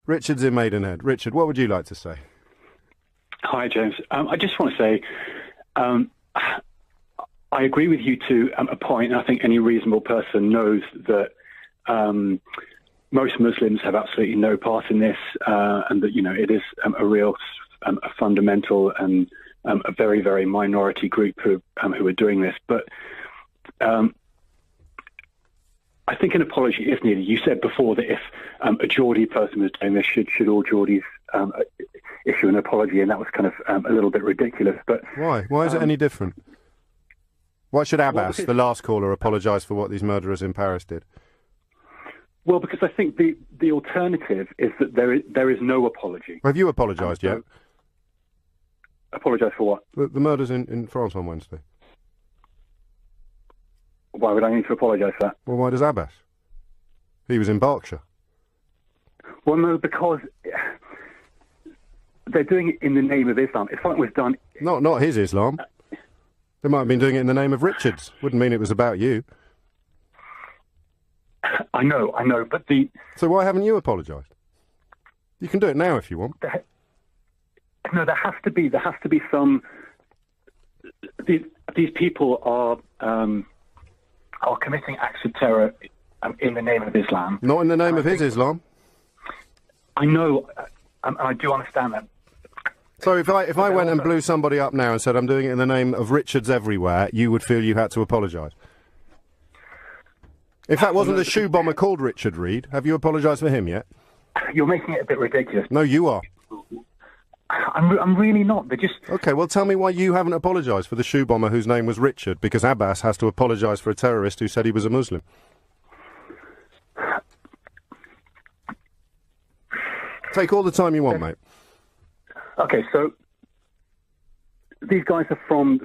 Richard's in Maidenhead. Richard, what would you like to say? Hi, James. I just want to say I agree with you to a point, and I think any reasonable person knows that most Muslims have absolutely no part in this, and that, it is a real a fundamental and a very, very minority group who are doing this. But I think an apology is needed. You said before that if a Geordie person was doing this, should all Geordies issue an apology, and that was kind of a little bit ridiculous. But why? Why is it any different? Why should Abbas, the last caller, apologise for what these murderers in Paris did? Well, because I think the alternative is that there is no apology. Have you apologised yet? Apologise for what? The murders in France on Wednesday. Why would I need to apologise for that? Well, why does Abbas? He was in Berkshire. Well, no, because they're doing it in the name of Islam. If something was done... Not his Islam. They might have been doing it in the name of Richard's. Wouldn't mean it was about you. I know, but So why haven't you apologised? You can do it now if you want. No, there has to be some... These people are committing acts of terror in the name of Islam. Not in the name of his Islam. I know, and I do understand that. So if I went and blew somebody up now and said I'm doing it in the name of Richards everywhere, you would feel you had to apologise? If that wasn't a shoe bomber called Richard Reed, have you apologised for him yet? You're making it a bit ridiculous. No, you are. I'm really not. They're just... OK, well, tell me why you haven't apologised for the shoe bomber whose name was Richard, because Abbas has to apologise for a terrorist who said he was a Muslim. Take all the time you want, mate. OK, so these guys are from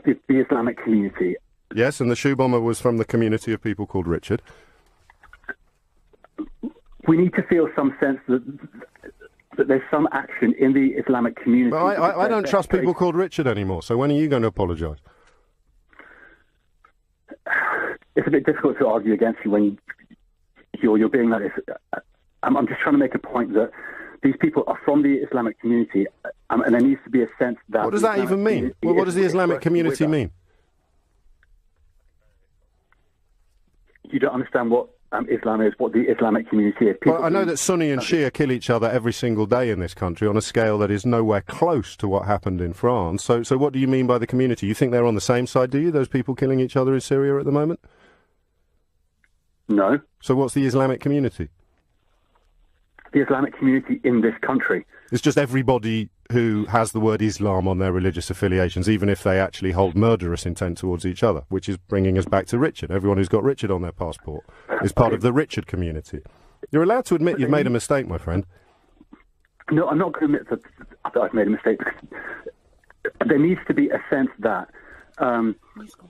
the Islamic community. Yes, and the shoe bomber was from the community of people called Richard. We need to feel some sense that there's some action in the Islamic community. But I don't trust people called Richard anymore, so when are you going to apologise? It's a bit difficult to argue against you when you're being like this. I'm just trying to make a point that these people are from the Islamic community, and there needs to be a sense that... What does that even mean? Well, what does the Islamic community mean? You don't understand what Islam is, what the Islamic community is. Well, I know that Sunni and Shia kill each other every single day in this country on a scale that is nowhere close to what happened in France. So what do you mean by the community? You think they're on the same side, do you, those people killing each other in Syria at the moment? No. So what's the Islamic community? The Islamic community in this country. It's just everybody who has the word Islam on their religious affiliations, even if they actually hold murderous intent towards each other, which is bringing us back to Richard. Everyone who's got Richard on their passport is part of the Richard community. You're allowed to admit you've made a mistake, my friend. No, I'm not going to admit that I've made a mistake. There needs to be a sense that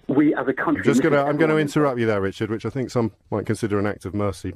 we as a country... I'm going to interrupt you there, Richard, which I think some might consider an act of mercy.